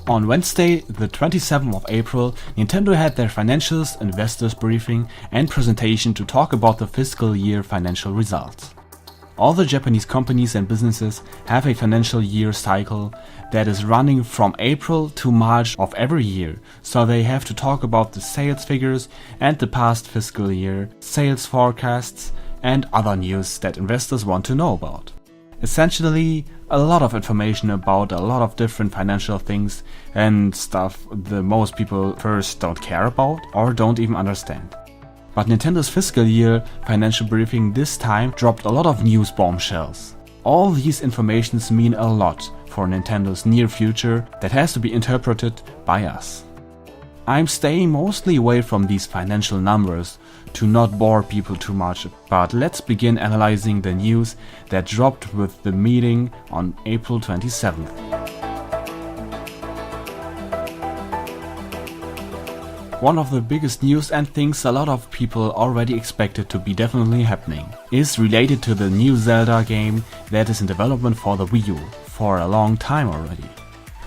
On Wednesday, the 27th of April, Nintendo had their financials, investors briefing and presentation to talk about the fiscal year financial results. All the Japanese companies and businesses have a financial year cycle that is running from April to March of every year, so they have to talk about the sales figures and the past fiscal year, sales forecasts and other news that investors want to know about. Essentially, a lot of information about a lot of different financial things and stuff that most people first don't care about or don't even understand. But Nintendo's fiscal year financial briefing this time dropped a lot of news bombshells. All these informations mean a lot for Nintendo's near future that has to be interpreted by us. I'm staying mostly away from these financial numbers to not bore people too much, but let's begin analyzing the news that dropped with the meeting on April 27th. One of the biggest news and things a lot of people already expected to be definitely happening is related to the new Zelda game that is in development for the Wii U for a long time already.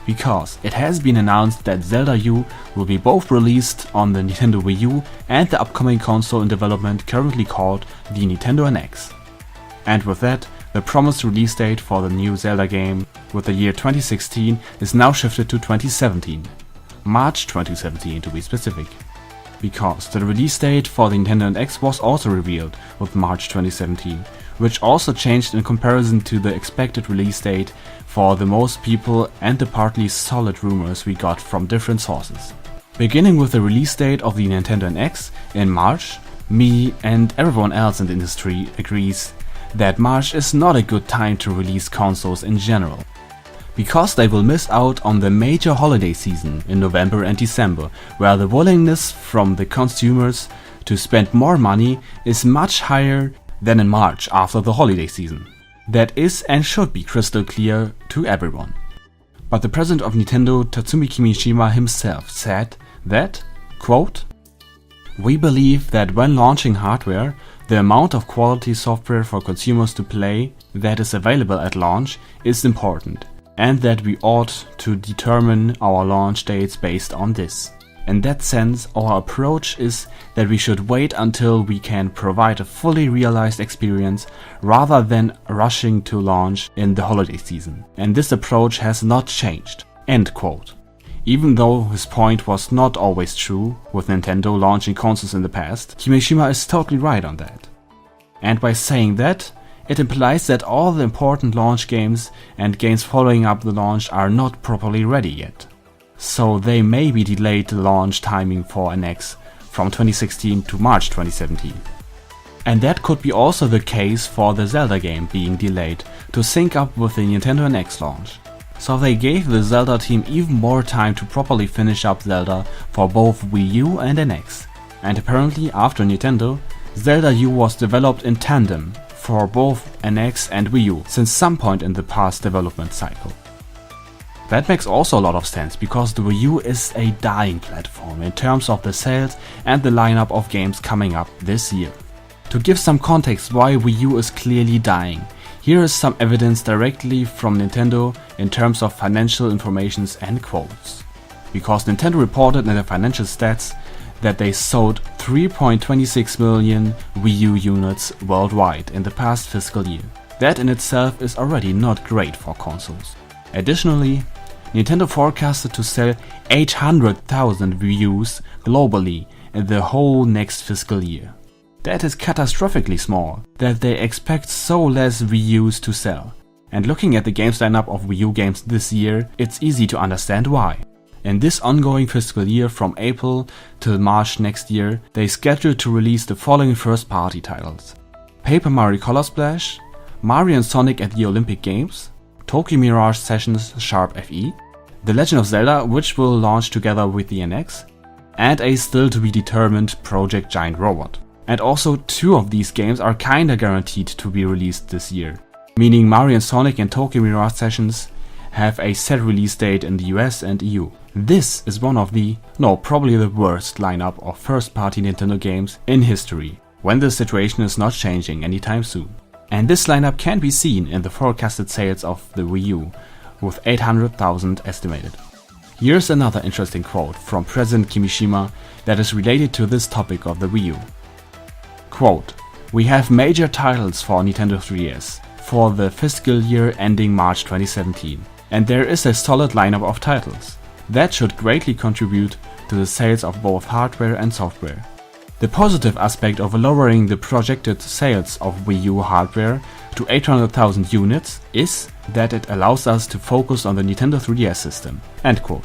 Because it has been announced that Zelda U will be both released on the Nintendo Wii U and the upcoming console in development currently called the Nintendo NX. And with that, the promised release date for the new Zelda game with the year 2016 is now shifted to 2017. March 2017 to be specific. Because the release date for the Nintendo NX was also revealed with March 2017, which also changed in comparison to the expected release date for the most people and the partly solid rumors we got from different sources. Beginning with the release date of the Nintendo NX in March, me and everyone else in the industry agrees that March is not a good time to release consoles in general, because they will miss out on the major holiday season in November and December, where the willingness from the consumers to spend more money is much higher than in March after the holiday season. That is and should be crystal clear to everyone. But the president of Nintendo, Tatsumi Kimishima himself said that, quote, "We believe that when launching hardware, the amount of quality software for consumers to play that is available at launch is important, and that we ought to determine our launch dates based on this. In that sense, our approach is that we should wait until we can provide a fully realized experience rather than rushing to launch in the holiday season. And this approach has not changed." End quote. Even though his point was not always true with Nintendo launching consoles in the past, Kimishima is totally right on that. And by saying that, it implies that all the important launch games and games following up the launch are not properly ready yet. So they may be delayed the launch timing for NX from 2016 to March 2017. And that could be also the case for the Zelda game being delayed to sync up with the Nintendo NX launch. So they gave the Zelda team even more time to properly finish up Zelda for both Wii U and NX. And apparently after Nintendo, Zelda U was developed in tandem for both NX and Wii U since some point in the past development cycle. That makes also a lot of sense, because the Wii U is a dying platform in terms of the sales and the lineup of games coming up this year. To give some context why Wii U is clearly dying, here is some evidence directly from Nintendo in terms of financial informations and quotes. Because Nintendo reported in their financial stats that they sold 3.26 million Wii U units worldwide in the past fiscal year. That in itself is already not great for consoles. Additionally, Nintendo forecasted to sell 800,000 Wii U's globally in the whole next fiscal year. That is catastrophically small, that they expect so less Wii U's to sell. And looking at the games lineup of Wii U games this year, it's easy to understand why. In this ongoing fiscal year from April till March next year, they scheduled to release the following first-party titles: Paper Mario Color Splash, Mario and Sonic at the Olympic Games, Tokyo Mirage Sessions Sharp FE, The Legend of Zelda, which will launch together with the NX, and a still-to-be-determined Project Giant Robot. And also 2 of these games are kinda guaranteed to be released this year, meaning Mario and Sonic and Tokyo Mirage Sessions have a set release date in the US and EU. This is one of the, probably the worst lineup of first-party Nintendo games in history, when the situation is not changing anytime soon. And this lineup can be seen in the forecasted sales of the Wii U, with 800,000 estimated. Here's another interesting quote from President Kimishima that is related to this topic of the Wii U. Quote, "We have major titles for Nintendo 3DS for the fiscal year ending March 2017, and there is a solid lineup of titles. That should greatly contribute to the sales of both hardware and software. The positive aspect of lowering the projected sales of Wii U hardware to 800,000 units is that it allows us to focus on the Nintendo 3DS system." End quote.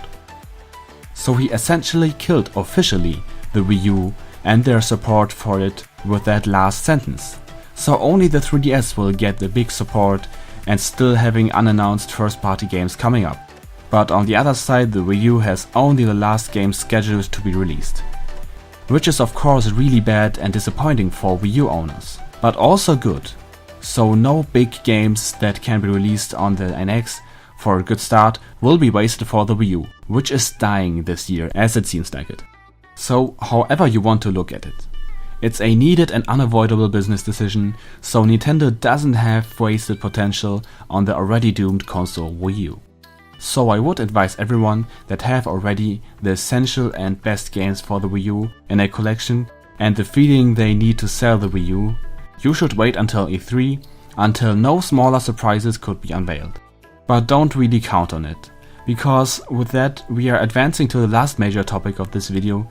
So he essentially killed officially the Wii U and their support for it with that last sentence. So only the 3DS will get the big support and still having unannounced first-party games coming up. But on the other side, the Wii U has only the last game scheduled to be released. Which is of course really bad and disappointing for Wii U owners, but also good. So no big games that can be released on the NX for a good start will be wasted for the Wii U, which is dying this year as it seems like it. So however you want to look at it, it's a needed and unavoidable business decision, so Nintendo doesn't have wasted potential on the already doomed console Wii U. So I would advise everyone that have already the essential and best games for the Wii U in a collection and the feeling they need to sell the Wii U, you should wait until E3, until no smaller surprises could be unveiled. But don't really count on it, because with that we are advancing to the last major topic of this video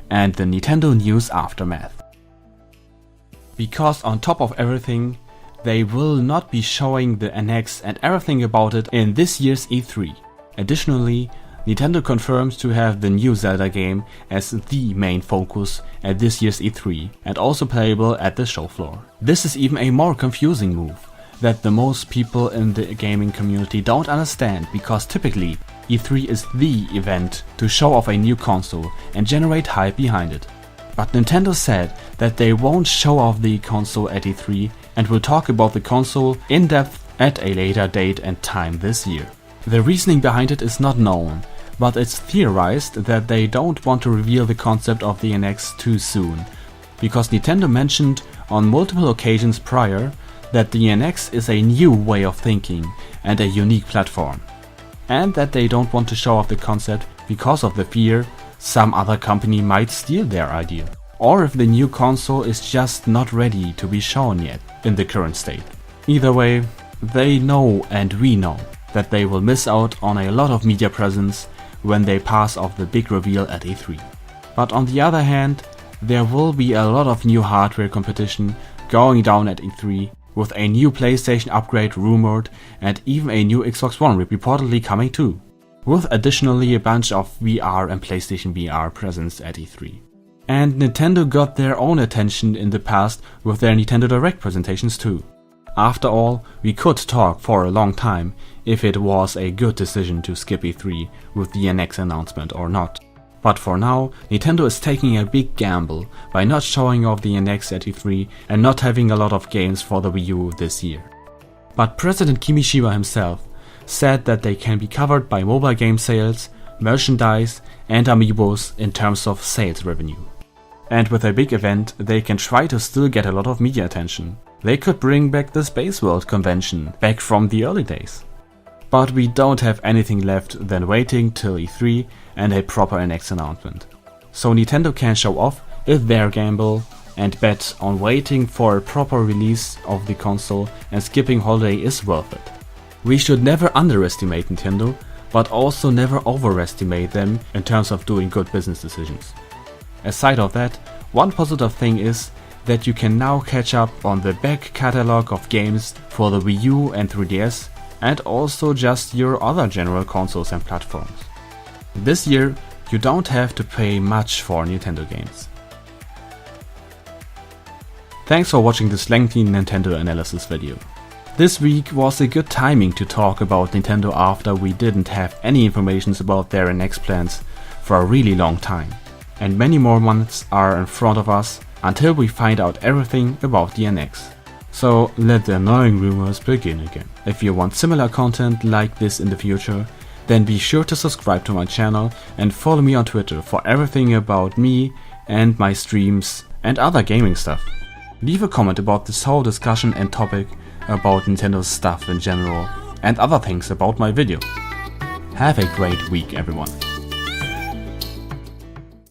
and the Nintendo news aftermath. Because on top of everything, they will not be showing the NX and everything about it in this year's E3. Additionally, Nintendo confirms to have the new Zelda game as the main focus at this year's E3 and also playable at the show floor. This is even a more confusing move that the most people in the gaming community don't understand, because typically E3 is the event to show off a new console and generate hype behind it. But Nintendo said that they won't show off the console at E3 and will talk about the console in depth at a later date and time this year. The reasoning behind it is not known, but it's theorized that they don't want to reveal the concept of the NX too soon, because Nintendo mentioned on multiple occasions prior that the NX is a new way of thinking and a unique platform, and that they don't want to show off the concept because of the fear some other company might steal their idea, or if the new console is just not ready to be shown yet in the current state. Either way, they know and we know that they will miss out on a lot of media presence when they pass off the big reveal at E3. But on the other hand, there will be a lot of new hardware competition going down at E3, with a new PlayStation upgrade rumored and even a new Xbox One reportedly coming too, with additionally a bunch of VR and PlayStation VR presence at E3. And Nintendo got their own attention in the past with their Nintendo Direct presentations too. After all, we could talk for a long time if it was a good decision to skip E3 with the NX announcement or not. But for now, Nintendo is taking a big gamble by not showing off the NX at E3 and not having a lot of games for the Wii U this year. But President Kimishima himself said that they can be covered by mobile game sales, merchandise and amiibos in terms of sales revenue. And with a big event, they can try to still get a lot of media attention. They could bring back the Space World convention back from the early days. But we don't have anything left than waiting till E3 and a proper NX announcement. So Nintendo can show off if their gamble and bet on waiting for a proper release of the console and skipping holiday is worth it. We should never underestimate Nintendo, but also never overestimate them in terms of doing good business decisions. Aside of that, one positive thing is that you can now catch up on the back catalog of games for the Wii U and 3DS, and also just your other general consoles and platforms. This year, you don't have to pay much for Nintendo games. Thanks for watching this lengthy Nintendo analysis video. This week was a good timing to talk about Nintendo after we didn't have any information about their NX plans for a really long time. And many more months are in front of us until we find out everything about the NX. So let the annoying rumors begin again. If you want similar content like this in the future, then be sure to subscribe to my channel and follow me on Twitter for everything about me and my streams and other gaming stuff. Leave a comment about this whole discussion and topic about Nintendo stuff in general and other things about my video. Have a great week, everyone.